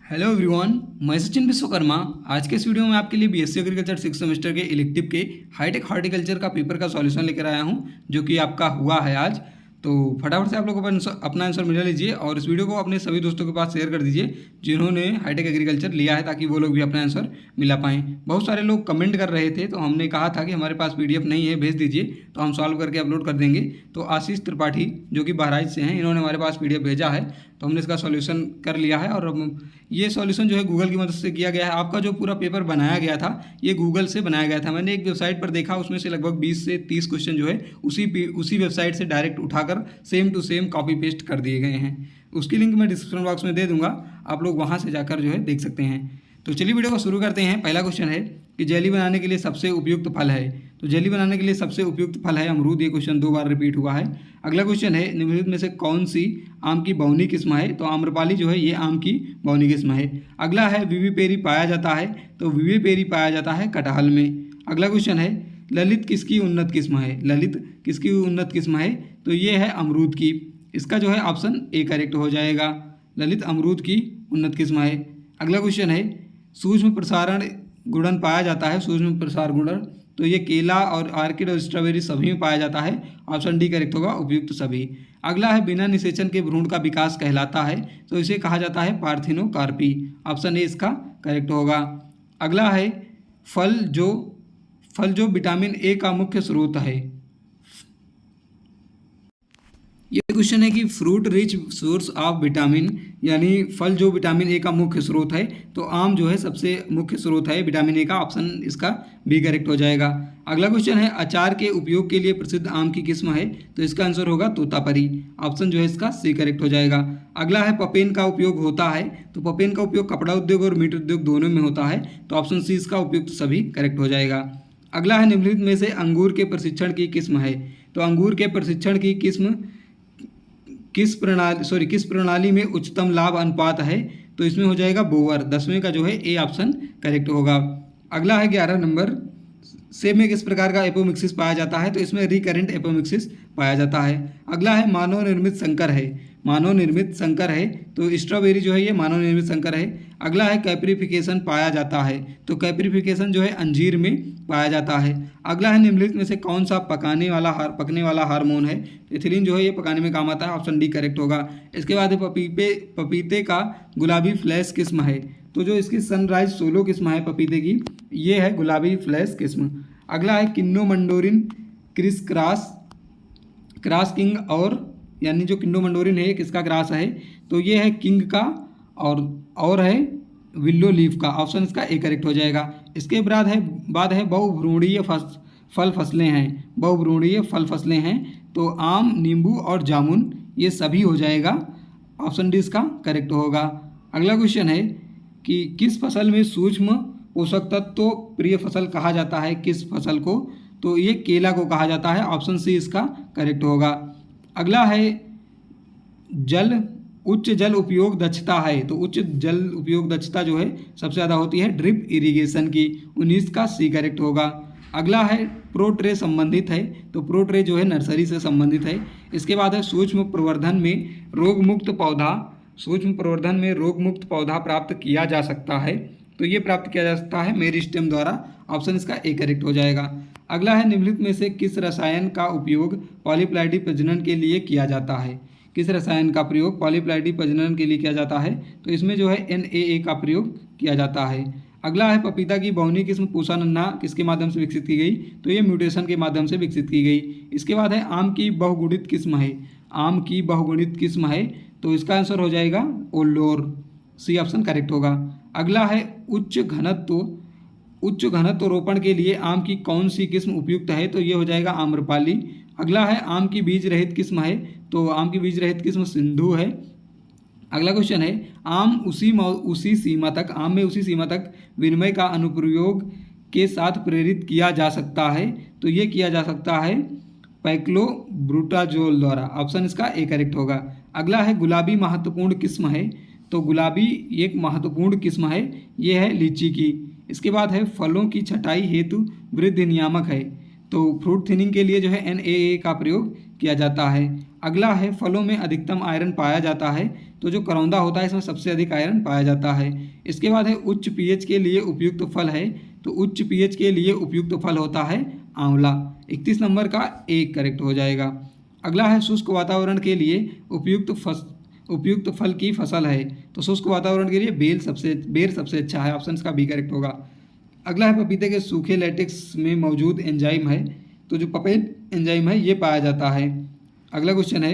Hello everyone, मैं सचिन विश्वकर्मा। आज के इस वीडियो में आपके लिए बीएससी एग्रीकल्चर 6 सेमेस्टर के इलेक्टिव के हाईटेक हॉर्टिकल्चर का पेपर का सॉल्यूशन लेकर आया हूं, जो कि आपका हुआ है आज। तो फटाफट से आप लोग अपना आंसर मिला लीजिए और इस वीडियो को अपने सभी दोस्तों के पास शेयर कर दीजिए जिन्होंने हाईटेक एग्रीकल्चर लिया है, ताकि वो लोग भी अपना आंसर मिला पाएँ। बहुत सारे लोग कमेंट कर रहे थे, तो हमने कहा था कि हमारे पास PDF नहीं है, भेज दीजिए तो हम सॉल्व करके अपलोड कर देंगे। तो आशीष त्रिपाठी जो कि बहराइच से हैं, इन्होंने हमारे पास PDF भेजा है, तो हमने इसका सॉल्यूशन कर लिया है। और ये सॉल्यूशन जो है गूगल की मदद से किया गया है। आपका जो पूरा पेपर बनाया गया था ये गूगल से बनाया गया था। मैंने एक वेबसाइट पर देखा, उसमें से लगभग 20 से 30 क्वेश्चन जो है उसी वेबसाइट से डायरेक्ट उठाकर same to same copy paste कर दिए गए हैं। उसकी लिंक मैं डिस्क्रिप्शन बॉक्स में दे दूंगा, आप लोग वहाँ से जाकर जो है देख सकते हैं। तो चलिए वीडियो को शुरू करते हैं। पहला क्वेश्चन है कि जेली बनाने के लिए सबसे उपयुक्त फल है। तो जेली बनाने के लिए सबसे उपयुक्त फल है अमरूद। ये क्वेश्चन 2 बार रिपीट हुआ है। अगला क्वेश्चन है निम्नलिखित में से कौन सी आम की बहुनी किस्म है। तो आम्रपाली जो है ये आम की बहुनी किस्म है। अगला है विविपेरी पाया जाता है। तो विविपेरी पाया जाता है कटहल में। अगला क्वेश्चन है ललित किसकी उन्नत किस्म है। ललित किसकी उन्नत किस्म है। तो ये है अमरूद की। इसका जो है ऑप्शन ए करेक्ट हो जाएगा। ललित अमरूद की उन्नत किस्म है। अगला क्वेश्चन है सूक्ष्म प्रसारण गुणन पाया जाता है। सूक्ष्म प्रसार गुणन तो ये केला और आर्किड और स्ट्रॉबेरी सभी में पाया जाता है। ऑप्शन डी करेक्ट होगा, उपयुक्त सभी। अगला है बिना निषेचन के भ्रूण का विकास कहलाता है। तो इसे कहा जाता है पार्थिनोकार्पी। ऑप्शन ए इसका करेक्ट होगा। अगला है फल जो विटामिन ए का मुख्य स्रोत है। ये क्वेश्चन है कि fruit rich source of vitamin, यानी फल जो विटामिन ए का मुख्य स्रोत है। तो आम जो है सबसे मुख्य स्रोत है विटामिन ए का। ऑप्शन इसका बी करेक्ट हो जाएगा। अगला क्वेश्चन है अचार के उपयोग के लिए प्रसिद्ध आम की किस्म है। तो इसका आंसर होगा तोतापरी। ऑप्शन जो है इसका सी करेक्ट हो जाएगा। अगला है पपेन का उपयोग होता है। तो पपेन का उपयोग कपड़ा उद्योग और मीट उद्योग दोनों में होता है। तो ऑप्शन सी इसका उपयुक्त सभी करेक्ट हो जाएगा। अगला है निम्नलिखित में से अंगूर के प्रशिक्षण की किस्म है। तो अंगूर के प्रशिक्षण की किस्म किस प्रणाली में उच्चतम लाभ अनुपात है। तो इसमें हो जाएगा बोअर। 10वें का जो है ए ऑप्शन करेक्ट होगा। अगला है 11 नंबर, सेब में किस प्रकार का एपोमिक्सिस पाया जाता है। तो इसमें रिकरेंट एपोमिक्सिस पाया जाता है। अगला है मानव निर्मित संकर है। मानव निर्मित संकर है। तो स्ट्रॉबेरी जो है ये मानव निर्मित संकर है। अगला है कैप्रिफिकेशन पाया जाता है। तो कैप्रिफिकेशन जो है अंजीर में पाया जाता है। अगला है निम्नलिखित में से कौन सा पकने वाला हार्मोन है। एथिलीन जो है ये पकाने में काम आता है। ऑप्शन डी करेक्ट होगा। इसके बाद है पपीते का गुलाबी फ्लैश किस्म है। तो जो इसकी सनराइज सोलो किस्म है पपीते की, ये है गुलाबी फ्लैश किस्म। अगला है किन्नो मंडोरिन क्रिस क्रास किंग, और यानी जो किन्नो मंडोरिन है किसका क्रास है। तो ये है किंग का और है विल्लो लीफ का। ऑप्शन इसका ए करेक्ट हो जाएगा। इसके बाद है बहुभ्रूणीय फल फसलें हैं। बहुभ्रूणीय फल फसलें हैं। तो आम, नींबू और जामुन ये सभी हो जाएगा। ऑप्शन डी इसका करेक्ट होगा। अगला क्वेश्चन है कि किस फसल में सूक्ष्म पोषक तत्व प्रिय फसल कहा जाता है। किस फसल को। तो ये केला को कहा जाता है। ऑप्शन सी इसका करेक्ट होगा। अगला है उच्च जल उपयोग दक्षता है। तो उच्च जल उपयोग दक्षता जो है सबसे ज़्यादा होती है ड्रिप इरिगेशन की। 19 का सी करेक्ट होगा। अगला है प्रोट्रे संबंधित है। तो प्रोट्रे जो है नर्सरी से संबंधित है। इसके बाद है सूक्ष्म प्रवर्धन में रोग मुक्त पौधा प्राप्त किया जा सकता है। तो ये प्राप्त किया जा सकता है मेरिस्टेम द्वारा। ऑप्शन इसका ए करेक्ट हो जाएगा। अगला है निम्नलिखित में से किस रसायन का उपयोग पॉलीप्लाइडी प्रजनन के लिए किया जाता है। किस रसायन का प्रयोग पॉलीप्लाइडी प्रजनन के लिए किया जाता है। तो इसमें जो है NAA का प्रयोग किया जाता है। अगला है पपीता की बहुनी किस्म पूसा नन्हा किसके माध्यम से विकसित की गई। तो ये म्यूटेशन के माध्यम से विकसित की गई। इसके बाद है आम की बहुगुणित किस्म है। आम की बहुगुणित किस्म है। तो इसका आंसर हो जाएगा ओल्लोर। सी ऑप्शन करेक्ट होगा। अगला है उच्च घनत्व रोपण के लिए आम की कौन सी किस्म उपयुक्त है। तो ये हो जाएगा आम्रपाली। अगला है आम की बीज रहित किस्म है। तो आम की बीज रहित किस्म सिंधु है। अगला क्वेश्चन है आम में उसी सीमा तक विनिमय का अनुप्रयोग के साथ प्रेरित किया जा सकता है। तो ये किया जा सकता है पैक्लोब्रूटाजोल द्वारा। ऑप्शन इसका ए करेक्ट होगा। अगला है गुलाबी महत्वपूर्ण किस्म है। तो गुलाबी एक महत्वपूर्ण किस्म है, ये है लीची की। इसके बाद है फलों की छटाई हेतु वृद्धि नियामक है। तो फ्रूट थिनिंग के लिए जो है NAA का प्रयोग किया जाता है। अगला है फलों में अधिकतम आयरन पाया जाता है, तो जो करौंदा होता है इसमें सबसे अधिक आयरन पाया जाता है। इसके बाद है उच्च पीएच के लिए उपयुक्त फल है, तो उच्च पीएच के लिए उपयुक्त फल होता है आंवला। 31 नंबर का एक करेक्ट हो जाएगा। अगला है शुष्क वातावरण के लिए उपयुक्त फल की फसल है, तो शुष्क वातावरण के लिए बेर सबसे अच्छा है, ऑप्शन का बी करेक्ट होगा। अगला है पपीते के सूखे लेटेक्स में मौजूद एंजाइम है, तो जो पपेन एंजाइम है ये पाया जाता है। अगला क्वेश्चन है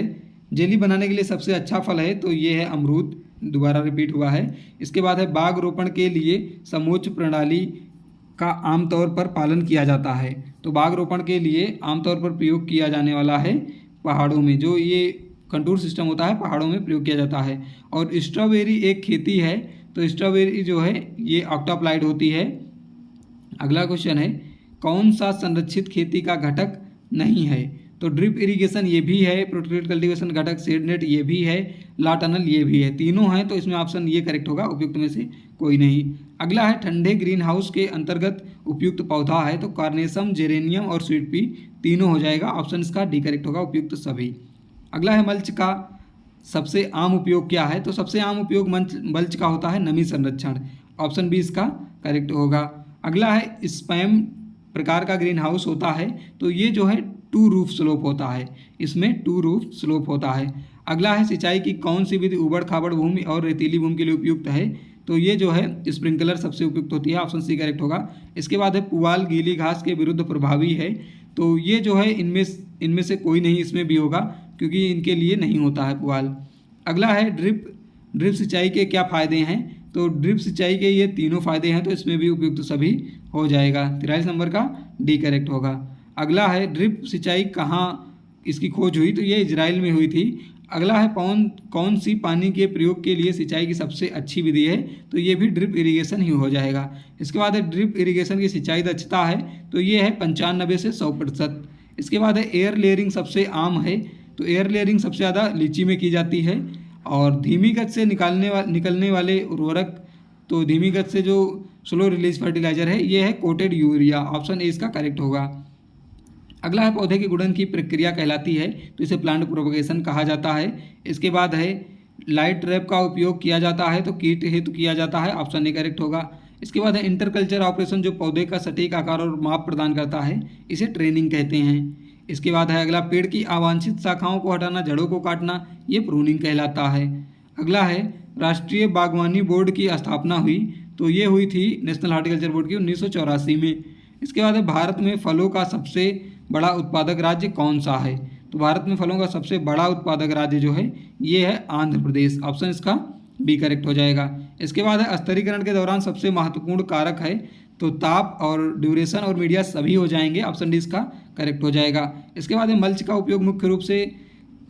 जेली बनाने के लिए सबसे अच्छा फल है, तो ये है अमरूद, दोबारा रिपीट हुआ है। इसके बाद है बाग रोपण के लिए समोच्च प्रणाली का आमतौर पर पालन किया जाता है, तो बाग रोपण के लिए आमतौर पर प्रयोग किया जाने वाला है पहाड़ों में, जो ये कंटूर सिस्टम होता है पहाड़ों में प्रयोग किया जाता है। और स्ट्रॉबेरी एक खेती है, तो स्ट्रॉबेरी जो है ये ऑक्टाप्लाइड होती है। अगला क्वेश्चन है कौन सा संरक्षित खेती का घटक नहीं है, तो ड्रिप इरिगेशन ये भी है, प्रोटेक्टेड कल्टीवेशन घटक सीड नेट ये भी है, ला टनल ये भी है, तीनों हैं, तो इसमें ऑप्शन ये करेक्ट होगा, उपयुक्त में से कोई नहीं। अगला है ठंडे ग्रीन हाउस के अंतर्गत उपयुक्त पौधा है, तो कार्नेसम, जेरेनियम और स्वीट पी तीनों हो जाएगा, ऑप्शन इसका डी करेक्ट होगा, उपयुक्त सभी। अगला है मल्च का सबसे आम उपयोग क्या है, तो सबसे आम उपयोग मल्च का होता है नमी संरक्षण, ऑप्शन बी इसका करेक्ट होगा। अगला है स्पैम प्रकार का ग्रीन हाउस होता है, तो ये जो है 2 रूफ स्लोप होता है, इसमें 2 रूफ स्लोप होता है। अगला है सिंचाई की कौन सी विधि उबड़ खाबड़ भूमि और रेतीली भूमि के लिए उपयुक्त है, तो ये जो है स्प्रिंकलर सबसे उपयुक्त होती है, ऑप्शन सी करेक्ट होगा। इसके बाद है पुआल गीली घास के विरुद्ध प्रभावी है, तो ये जो है इनमें से कोई नहीं इसमें भी होगा, क्योंकि इनके लिए नहीं होता है पुआल। अगला है ड्रिप सिंचाई के क्या फ़ायदे हैं, तो ड्रिप सिंचाई के ये तीनों फ़ायदे हैं, तो इसमें भी उपयुक्त सभी हो जाएगा, 43 नंबर का डी करेक्ट होगा। अगला है ड्रिप सिंचाई कहाँ इसकी खोज हुई, तो ये इजराइल में हुई थी। अगला है कौन सी पानी के प्रयोग के लिए सिंचाई की सबसे अच्छी विधि है, तो ये भी ड्रिप इरिगेशन ही हो जाएगा। इसके बाद है ड्रिप इरिगेशन की सिंचाई दक्षता है, तो ये है 95 से 100%। इसके बाद है एयर लेयरिंग सबसे आम है, तो एयर लेयरिंग सबसे ज़्यादा लीची में की जाती है। और धीमी गति से निकलने वाले उर्वरक, तो धीमी गति से जो स्लो रिलीज फर्टिलाइजर है ये है कोटेड यूरिया, ऑप्शन ए इसका करेक्ट होगा। अगला है पौधे की गुड़न की प्रक्रिया कहलाती है, तो इसे प्लांट प्रोपगेशन कहा जाता है। इसके बाद है लाइट ट्रैप का उपयोग किया जाता है, तो कीट हेतु किया जाता है, ऑप्शन ए करेक्ट होगा। इसके बाद है इंटरकल्चर ऑपरेशन, जो पौधे का सटीक आकार और माप प्रदान करता है, इसे ट्रेनिंग कहते हैं। इसके बाद है अगला पेड़ की अवांछित शाखाओं को हटाना, जड़ों को काटना, ये प्रूनिंग कहलाता है। अगला है राष्ट्रीय बागवानी बोर्ड की स्थापना हुई, तो ये हुई थी नेशनल हार्टिकल्चर बोर्ड की 1984 में। इसके बाद है भारत में फलों का सबसे बड़ा उत्पादक राज्य कौन सा है, तो भारत में फलों का सबसे बड़ा उत्पादक राज्य जो है ये है आंध्र प्रदेश, ऑप्शन इसका बी करेक्ट हो जाएगा। इसके बाद है स्तरीकरण के दौरान सबसे महत्वपूर्ण कारक है, तो ताप और ड्यूरेशन और मीडिया सभी हो जाएंगे, ऑप्शन डी इसका करेक्ट हो जाएगा। इसके बाद मल्च का उपयोग मुख्य रूप से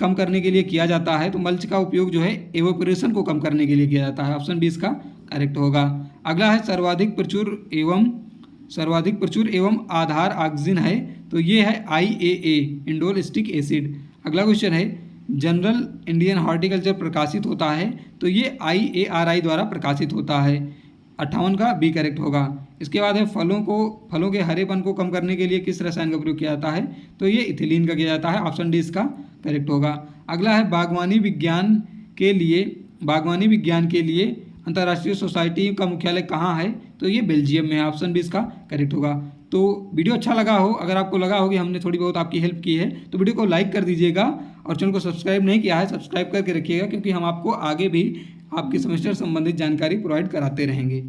कम करने के लिए किया जाता है, तो मल्च का उपयोग जो है एवोपोरेशन को कम करने के लिए किया जाता है, ऑप्शन बी इसका करेक्ट होगा। अगला है सर्वाधिक प्रचुर एवं आधार ऑक्सीजन है, तो ये है IAA इंडोल स्टिक एसिड। अगला क्वेश्चन है जनरल इंडियन हॉर्टिकल्चर प्रकाशित होता है, तो ये IARI द्वारा प्रकाशित होता है, 58 का बी करेक्ट होगा। इसके बाद है फलों के हरेपन को कम करने के लिए किस रसायन का प्रयोग किया जाता है, तो ये इथिलीन का किया जाता है, ऑप्शन डी इसका करेक्ट होगा। अगला है बागवानी विज्ञान के लिए अंतर्राष्ट्रीय सोसाइटी का मुख्यालय कहाँ है, तो ये बेल्जियम में है, ऑप्शन बी इसका करेक्ट होगा। तो वीडियो अच्छा लगा हो, अगर आपको लगा हो कि हमने थोड़ी बहुत आपकी हेल्प की है, तो वीडियो को लाइक कर दीजिएगा, और चैनल को सब्सक्राइब नहीं किया है सब्सक्राइब करके रखिएगा, क्योंकि हम आपको आगे भी आपकी सेमेस्टर संबंधित जानकारी प्रोवाइड कराते रहेंगे।